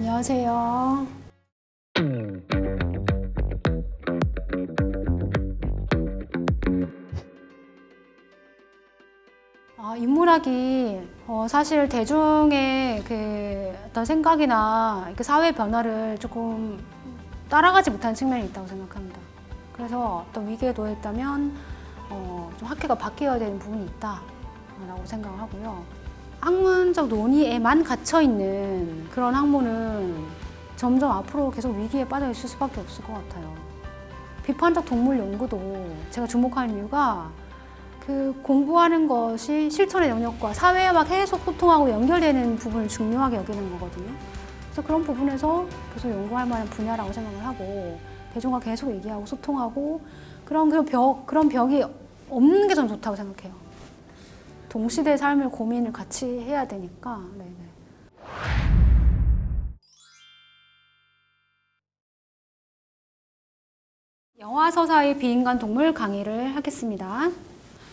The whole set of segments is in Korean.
안녕하세요. 인문학이 사실 대중의 그 어떤 생각이나 그 사회 변화를 조금 따라가지 못하는 측면이 있다고 생각합니다. 그래서 어떤 위기에 놓였다면 좀 학회가 바뀌어야 되는 부분이 있다라고 생각을 하고요. 학문적 논의에만 갇혀있는 그런 학문은 점점 앞으로 계속 위기에 빠져 있을 수밖에 없을 것 같아요. 비판적 동물 연구도 제가 주목하는 이유가 그 공부하는 것이 실천의 영역과 사회와 막 계속 소통하고 연결되는 부분을 중요하게 여기는 거거든요. 그래서 그런 부분에서 계속 연구할 만한 분야라고 생각을 하고 대중과 계속 얘기하고 소통하고 그런 벽이 없는 게 전 좋다고 생각해요. 동시대 삶을 고민을 같이 해야 되니까. 네네. 영화 서사의 비인간 동물 강의를 하겠습니다.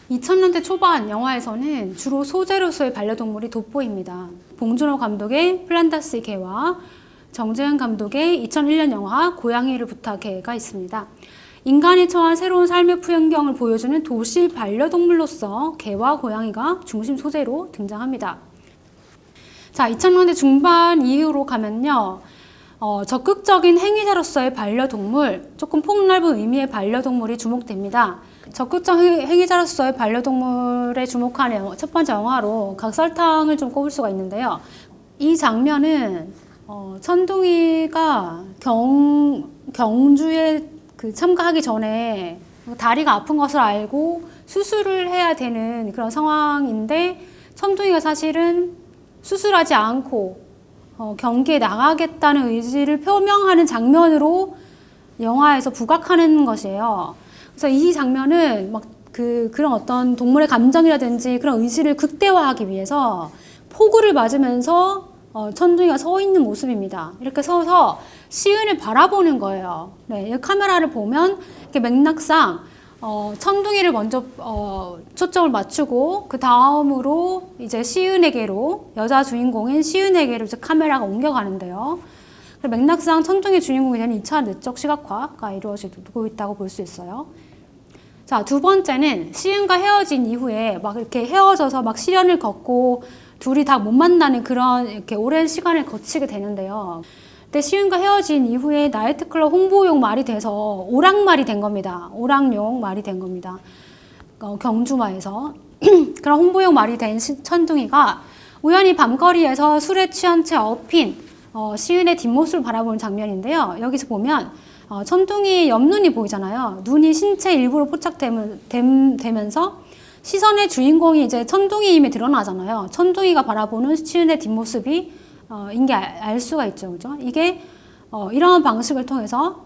2000년대 초반 영화에서는 주로 소재로서의 반려동물이 돋보입니다. 봉준호 감독의 플란다스 개와 정재은 감독의 2001년 영화 고양이를 부탁해가 있습니다. 인간이 처한 새로운 삶의 풍경을 보여주는 도시 반려동물로서 개와 고양이가 중심 소재로 등장합니다. 자, 2000년대 중반 이후로 가면요. 적극적인 행위자로서의 반려동물, 조금 폭넓은 의미의 반려동물이 주목됩니다. 적극적 행위자로서의 반려동물에 주목하는 첫 번째 영화로 각설탕을 좀 꼽을 수가 있는데요. 이 장면은 천둥이가 경주에 참가하기 전에 다리가 아픈 것을 알고 수술을 해야 되는 그런 상황인데 천둥이가 사실은 수술하지 않고 경기에 나가겠다는 의지를 표명하는 장면으로 영화에서 부각하는 것이에요. 그래서 이 장면은 막 그런 어떤 동물의 감정이라든지 그런 의지를 극대화하기 위해서 포구를 맞으면서 천둥이가 서 있는 모습입니다. 이렇게 서서 시은을 바라보는 거예요. 네, 이 카메라를 보면 이렇게 맥락상 천둥이를 먼저 초점을 맞추고 그 다음으로 이제 시은에게로 여자 주인공인 시은에게로 이제 카메라가 옮겨가는데요. 맥락상 천둥이 주인공이 되는 2차 내적 시각화가 이루어지고 있다고 볼 수 있어요. 자, 두 번째는 시은과 헤어진 이후에 막 이렇게 헤어져서 막 시련을 겪고 둘이 다 못 만나는 그런 이렇게 오랜 시간을 거치게 되는데요. 근데 시은과 헤어진 이후에 나이트클럽 홍보용 말이 돼서 오락말이 된 겁니다. 오락용 말이 된 겁니다. 경주마에서. 그런 홍보용 말이 된 천둥이가 우연히 밤거리에서 술에 취한 채 엎인 시은의 뒷모습을 바라보는 장면인데요. 여기서 보면 천둥이의 옆눈이 보이잖아요. 눈이 신체 일부로 포착되면서 시선의 주인공이 이제 천둥이임이 드러나잖아요. 천둥이가 바라보는 시은의 뒷모습이 인 게 알 수가 있죠. 그죠? 이게 이러한 방식을 통해서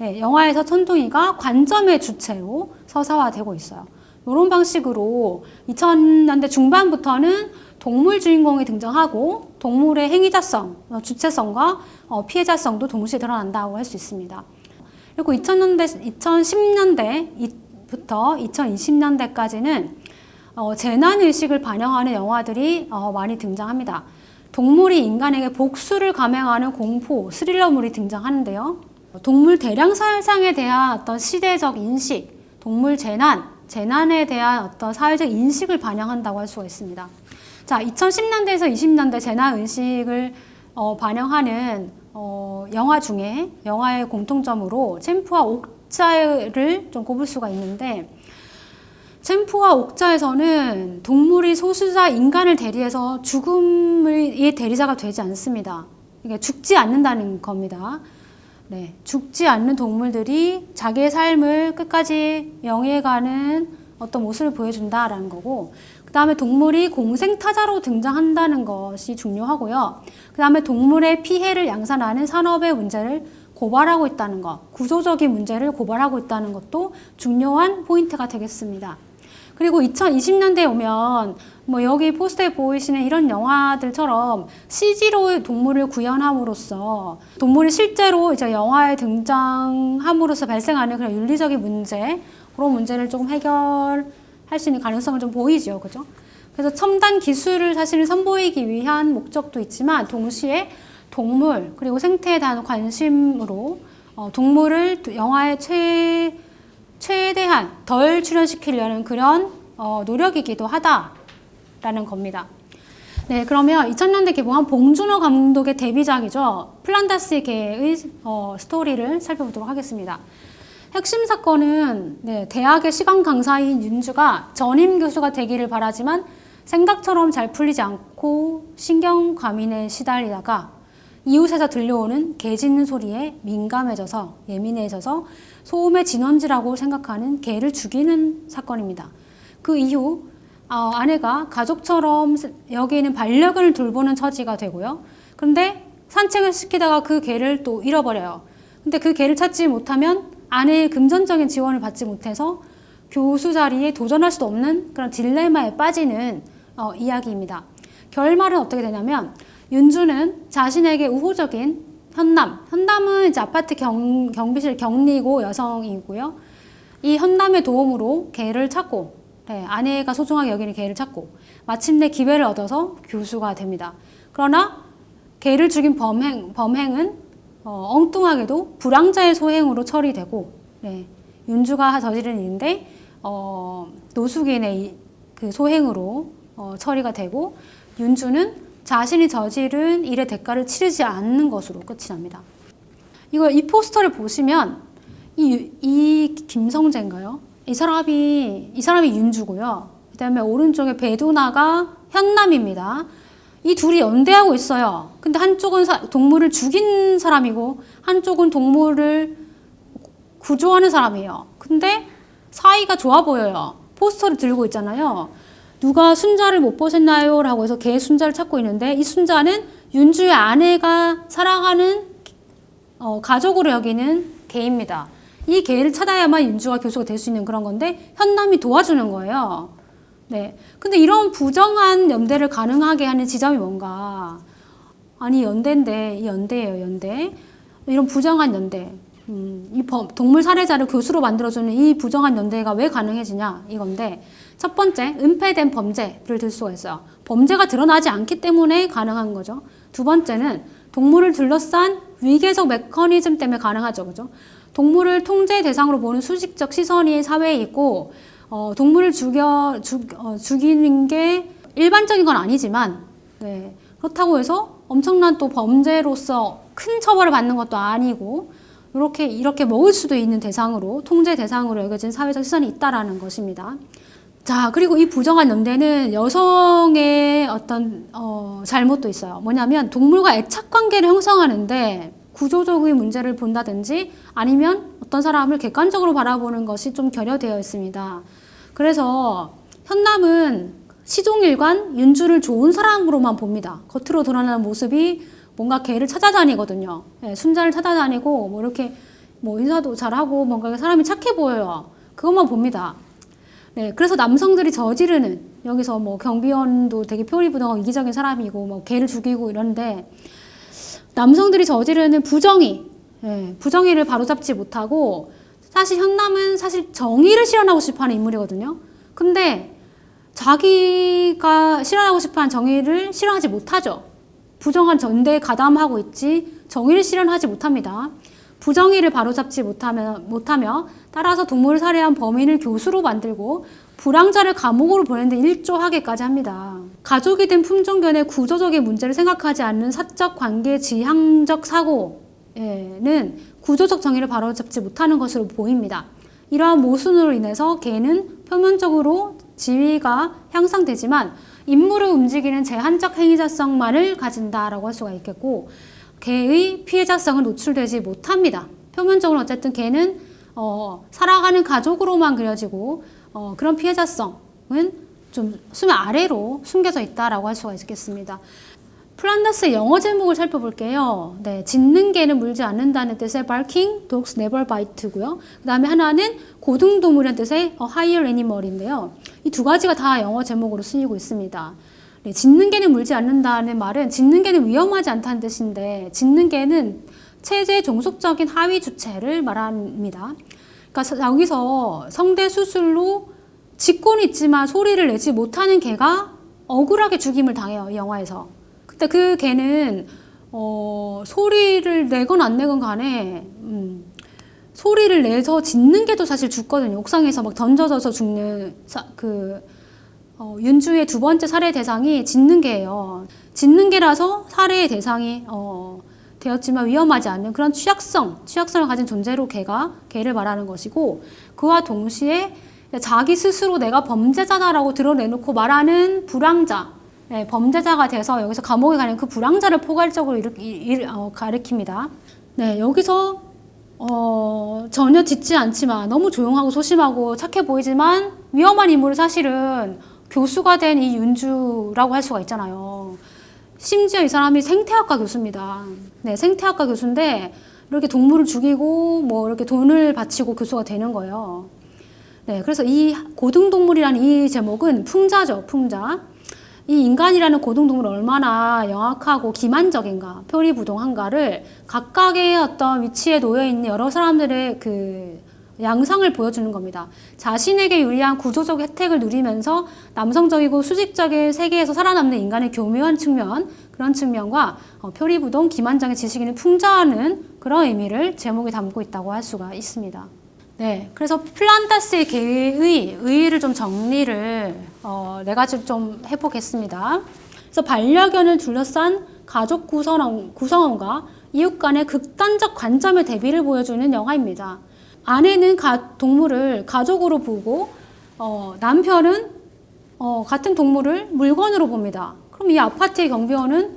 영화에서 천둥이가 관점의 주체로 서사화되고 있어요. 이런 방식으로 2000년대 중반부터는 동물 주인공이 등장하고 동물의 행위자성, 주체성과 피해자성도 동시에 드러난다고 할 수 있습니다. 그리고 2010년대부터 2020년대까지는 재난의식을 반영하는 영화들이 많이 등장합니다. 동물이 인간에게 복수를 감행하는 공포, 스릴러물이 등장하는데요. 동물 대량 살상에 대한 어떤 시대적 인식, 동물 재난에 대한 어떤 사회적 인식을 반영한다고 할 수가 있습니다. 자, 2010년대에서 20년대 재난의식을 반영하는 영화 중에 영화의 공통점으로 챔프와 옥자를 좀 꼽을 수가 있는데 챔프와 옥자에서는 동물이 소수자 인간을 대리해서 죽음의 대리자가 되지 않습니다. 이게 죽지 않는다는 겁니다. 네, 죽지 않는 동물들이 자기의 삶을 끝까지 영위해가는 어떤 모습을 보여준다라는 거고, 그 다음에 동물이 공생타자로 등장한다는 것이 중요하고요. 그 다음에 동물의 피해를 양산하는 산업의 문제를 고발하고 있다는 것, 구조적인 문제를 고발하고 있다는 것도 중요한 포인트가 되겠습니다. 그리고 2020년대에 오면 여기 포스터에 보이시는 이런 영화들처럼 CG로 동물을 구현함으로써 동물이 실제로 이제 영화에 등장함으로써 발생하는 그런 윤리적인 문제, 그런 문제를 조금 해결할 수 있는 가능성을 좀 보이죠. 그죠? 그래서 첨단 기술을 사실은 선보이기 위한 목적도 있지만 동시에 동물 그리고 생태에 대한 관심으로 동물을 영화에 최대한 덜 출연시키려는 그런 노력이기도 하다라는 겁니다. 네, 그러면 2000년대 개봉한 봉준호 감독의 데뷔작이죠. 플란다스의 개의 스토리를 살펴보도록 하겠습니다. 핵심 사건은 대학의 시간 강사인 윤주가 전임 교수가 되기를 바라지만 생각처럼 잘 풀리지 않고 신경 과민에 시달리다가 이웃에서 들려오는 개 짖는 소리에 예민해져서 소음의 진원지라고 생각하는 개를 죽이는 사건입니다. 그 이후 아내가 가족처럼 여기는 반려견을 돌보는 처지가 되고요. 그런데 산책을 시키다가 그 개를 또 잃어버려요. 근데 그 개를 찾지 못하면 아내의 금전적인 지원을 받지 못해서 교수 자리에 도전할 수도 없는 그런 딜레마에 빠지는 이야기입니다. 결말은 어떻게 되냐면 윤주는 자신에게 우호적인 현남은 이제 아파트 경비실 격리고 여성이고요. 이 현남의 도움으로 개를 찾고 아내가 소중하게 여기는 개를 찾고 마침내 기회를 얻어서 교수가 됩니다. 그러나 개를 죽인 범행은 엉뚱하게도 불황자의 소행으로 처리되고 윤주가 저지른 일인데 노숙인의 그 소행으로 처리가 되고 윤주는 자신이 저지른 일의 대가를 치르지 않는 것으로 끝이 납니다. 이 포스터를 보시면 이 김성재인가요? 이 사람이 윤주고요. 그 다음에 오른쪽에 배두나가 현남입니다. 이 둘이 연대하고 있어요. 근데 한쪽은 동물을 죽인 사람이고 한쪽은 동물을 구조하는 사람이에요. 근데 사이가 좋아 보여요. 포스터를 들고 있잖아요. 누가 순자를 못 보셨나요? 라고 해서 개 순자를 찾고 있는데 이 순자는 윤주의 아내가 살아가는 가족으로 여기는 개입니다. 이 개를 찾아야만 윤주가 교수가 될 수 있는 그런 건데 현남이 도와주는 거예요. 네. 근데 이런 부정한 연대를 가능하게 하는 지점이 뭔가? 아니 연대인데 이 연대예요, 연대. 이런 부정한 연대. 동물 살해자를 교수로 만들어주는 이 부정한 연대가 왜 가능해지냐 이건데 첫 번째, 은폐된 범죄를 들 수가 있어요. 범죄가 드러나지 않기 때문에 가능한 거죠. 두 번째는 동물을 둘러싼 위계적 메커니즘 때문에 가능하죠. 그죠? 동물을 통제 대상으로 보는 수직적 시선이 사회에 있고 동물을 죽이는 게 일반적인 건 아니지만 그렇다고 해서 엄청난 또 범죄로서 큰 처벌을 받는 것도 아니고 이렇게 먹을 수도 있는 대상으로 통제 대상으로 여겨진 사회적 시선이 있다라는 것입니다. 자, 그리고 이 부정한 연대는 여성의 어떤 잘못도 있어요. 뭐냐면 동물과 애착 관계를 형성하는데 구조적인 문제를 본다든지 아니면 어떤 사람을 객관적으로 바라보는 것이 좀 결여되어 있습니다. 그래서 현남은 시종일관 윤주를 좋은 사람으로만 봅니다. 겉으로 드러나는 모습이 뭔가 개를 찾아다니거든요. 순자를 찾아다니고 이렇게 인사도 잘하고 뭔가 사람이 착해 보여요. 그것만 봅니다. 그래서 남성들이 저지르는 여기서 경비원도 되게 표리부동하고 이기적인 사람이고 개를 죽이고 이런데 남성들이 저지르는 부정의를 바로잡지 못하고 사실 현남은 정의를 실현하고 싶어하는 인물이거든요. 근데 자기가 실현하고 싶어하는 정의를 실현하지 못하죠. 부정한 전대에 가담하고 있지 정의를 실현하지 못합니다. 부정의를 바로잡지 못하며 따라서 동물을 살해한 범인을 교수로 만들고 불황자를 감옥으로 보내는데 일조하게까지 합니다. 가족이 된 품종견의 구조적인 문제를 생각하지 않는 사적 관계 지향적 사고에는 구조적 정의를 바로잡지 못하는 것으로 보입니다. 이러한 모순으로 인해서 개는 표면적으로 지위가 향상되지만 인물을 움직이는 제한적 행위자성만을 가진다라고 할 수가 있겠고 개의 피해자성은 노출되지 못합니다. 표면적으로 어쨌든 개는 살아가는 가족으로만 그려지고 그런 피해자성은 좀 수면 아래로 숨겨져 있다라고 할 수가 있겠습니다. 플란다스의 영어 제목을 살펴볼게요. 짖는 개는 물지 않는다는 뜻의 barking, dogs never bite고요. 그 다음에 하나는 고등동물이라는 뜻의 higher animal인데요. 이 두 가지가 다 영어 제목으로 쓰이고 있습니다. 짖는 개는 물지 않는다는 말은 짖는 개는 위험하지 않다는 뜻인데 짖는 개는 체제 종속적인 하위 주체를 말합니다. 그러니까 여기서 성대 수술로 짖고는 있지만 소리를 내지 못하는 개가 억울하게 죽임을 당해요. 이 영화에서. 근데 그 개는 소리를 내건 안 내건 간에 소리를 내서 짖는 게 또 사실 죽거든요. 옥상에서 막 던져져서 죽는 윤주의 두 번째 살해 대상이 짖는 개예요. 짖는 개라서 살해의 대상이 되었지만 위험하지 않는 그런 취약성을 가진 존재로 개를 말하는 것이고, 그와 동시에 자기 스스로 내가 범죄자다라고 드러내놓고 말하는 불황자, 범죄자가 돼서 여기서 감옥에 가는 그 불황자를 포괄적으로 가리킵니다. 네, 여기서 전혀 짖지 않지만 너무 조용하고 소심하고 착해 보이지만 위험한 인물은 사실은 교수가 된 이 윤주라고 할 수가 있잖아요. 심지어 이 사람이 생태학과 교수입니다. 네, 생태학과 교수인데 이렇게 동물을 죽이고 뭐 이렇게 돈을 바치고 교수가 되는 거예요. 네, 그래서 이 고등동물이라는 이 제목은 풍자죠, 풍자. 이 인간이라는 고등동물이 얼마나 영악하고 기만적인가, 표리부동한가를 각각의 어떤 위치에 놓여 있는 여러 사람들의 그 양상을 보여주는 겁니다. 자신에게 유리한 구조적 혜택을 누리면서 남성적이고 수직적인 세계에서 살아남는 인간의 교묘한 측면, 그런 측면과 표리부동, 기만장의 지식인을 풍자하는 그런 의미를 제목에 담고 있다고 할 수가 있습니다. 네, 그래서 플란다스의 개의 의의를 좀 정리를 네 가지로 좀 해보겠습니다. 그래서 반려견을 둘러싼 가족 구성원과 이웃 간의 극단적 관점의 대비를 보여주는 영화입니다. 아내는 동물을 가족으로 보고 남편은 같은 동물을 물건으로 봅니다. 그럼 이 아파트의 경비원은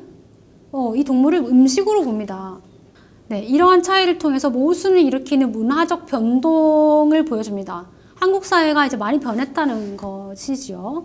이 동물을 음식으로 봅니다. 네, 이러한 차이를 통해서 모순을 일으키는 문화적 변동을 보여줍니다. 한국 사회가 이제 많이 변했다는 것이지요.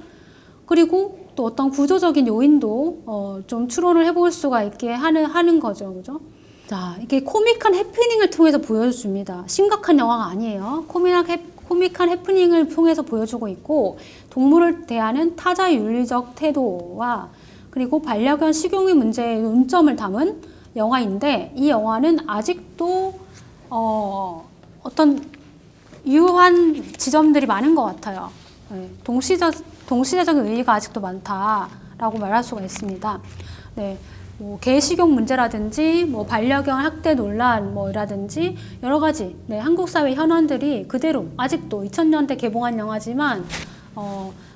그리고 또 어떤 구조적인 요인도 좀 추론을 해볼 수가 있게 하는 거죠. 그죠? 자, 이게 코믹한 해프닝을 통해서 보여줍니다. 심각한 영화가 아니에요. 코믹한 해프닝을 통해서 보여주고 있고, 동물을 대하는 타자 윤리적 태도와 그리고 반려견 식용의 문제의 논점을 담은 영화인데, 이 영화는 아직도 어떤 유효한 지점들이 많은 것 같아요. 네, 동시대적인 의의가 아직도 많다라고 말할 수가 있습니다. 네, 뭐 개식용 문제라든지 뭐 반려견 학대 논란 뭐라든지 여러 가지 한국 사회 현안들이 그대로 아직도 2000년대 개봉한 영화지만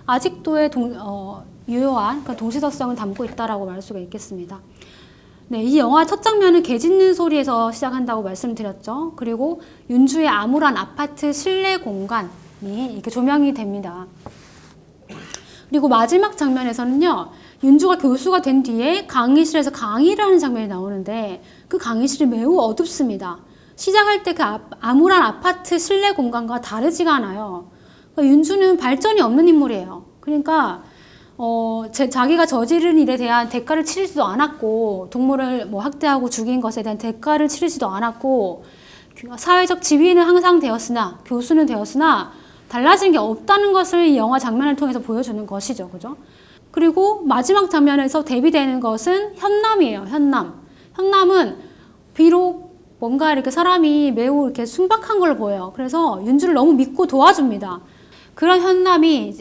아직도의 유효한 동시적성을 담고 있다라고 말할 수가 있겠습니다. 네, 이 영화 첫 장면은 개 짖는 소리에서 시작한다고 말씀드렸죠. 그리고 윤주의 암울한 아파트 실내 공간이 이렇게 조명이 됩니다. 그리고 마지막 장면에서는요, 윤주가 교수가 된 뒤에 강의실에서 강의를 하는 장면이 나오는데 그 강의실이 매우 어둡습니다. 시작할 때 그 암울한 아파트 실내 공간과 다르지가 않아요. 그러니까 윤주는 발전이 없는 인물이에요. 그러니까 자기가 저지른 일에 대한 대가를 치르지도 않았고, 동물을 뭐 학대하고 죽인 것에 대한 대가를 치르지도 않았고, 사회적 지위는 항상 되었으나, 교수는 되었으나 달라진 게 없다는 것을 이 영화 장면을 통해서 보여주는 것이죠. 그죠? 그리고 마지막 장면에서 대비되는 것은 현남이에요. 현남은 비록 뭔가 이렇게 사람이 매우 이렇게 순박한 걸로 보여요. 그래서 윤주를 너무 믿고 도와줍니다. 그런 현남이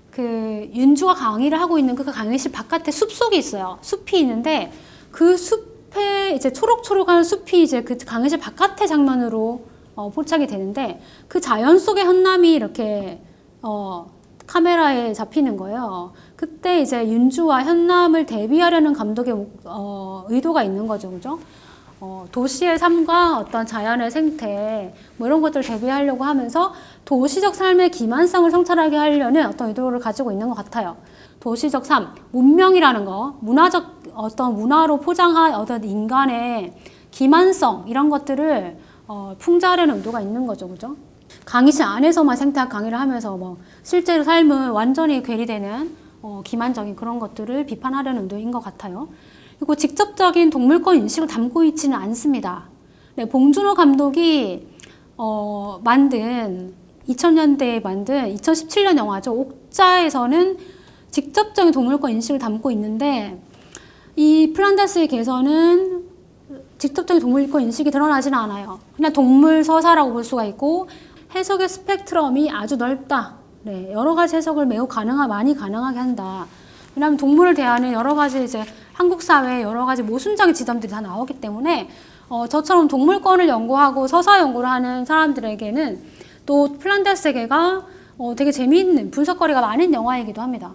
그 윤주가 강의를 하고 있는 그 강의실 바깥에 숲속이 있어요. 숲이 있는데 그 숲에 이제 초록초록한 숲이 이제 그 강의실 바깥의 장면으로 포착이 되는데, 그 자연 속의 현남이 이렇게 카메라에 잡히는 거예요. 그때 이제 윤주와 현남을 대비하려는 감독의 의도가 있는 거죠. 그죠? 도시의 삶과 어떤 자연의 생태 뭐 이런 것들을 대비하려고 하면서 도시적 삶의 기만성을 성찰하게 하려는 어떤 의도를 가지고 있는 것 같아요. 도시적 삶, 문명이라는 거, 어떤 문화로 포장한 어떤 인간의 기만성 이런 것들을 풍자하려는 의도가 있는 거죠. 그죠? 강의실 안에서만 생태학 강의를 하면서 뭐 실제로 삶은 완전히 괴리되는 기만적인 그런 것들을 비판하려는 의도인 것 같아요. 그리고 직접적인 동물권 인식을 담고 있지는 않습니다. 네, 봉준호 감독이 2000년대에 만든 2017년 영화죠. 옥자에서는 직접적인 동물권 인식을 담고 있는데, 이 플란다스의 개서는 직접적인 동물권 인식이 드러나지는 않아요. 그냥 동물 서사라고 볼 수가 있고, 해석의 스펙트럼이 아주 넓다. 네, 여러 가지 해석을 많이 가능하게 한다. 왜냐하면 동물을 대하는 여러 가지 이제 한국 사회에 여러 가지 모순적인 지점들이 다 나오기 때문에 저처럼 동물권을 연구하고 서사 연구를 하는 사람들에게는 또 플란다스 세계가 되게 재미있는 분석거리가 많은 영화이기도 합니다.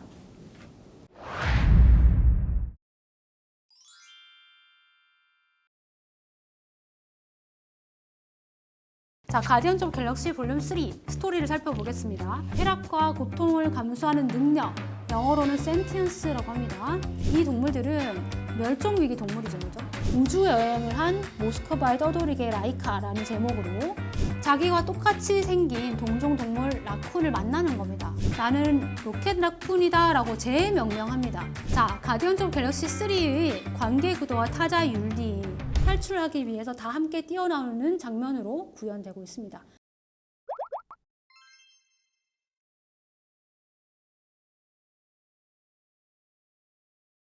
자, 가디언즈 오브 갤럭시 볼륨 3 스토리를 살펴보겠습니다. 쾌락과 고통을 감수하는 능력, 영어로는 센티언스라고 합니다. 이 동물들은 멸종위기 동물이죠, 그죠? 우주 여행을 한 모스크바의 떠돌이개 라이카라는 제목으로 자기와 똑같이 생긴 동종 동물 라쿤을 만나는 겁니다. 나는 로켓 라쿤이다 라고 재명명합니다. 자, 가디언즈 오브 갤럭시 3의 관계 구도와 타자 윤리 탈출하기 위해서 다 함께 뛰어나오는 장면으로 구현되고 있습니다.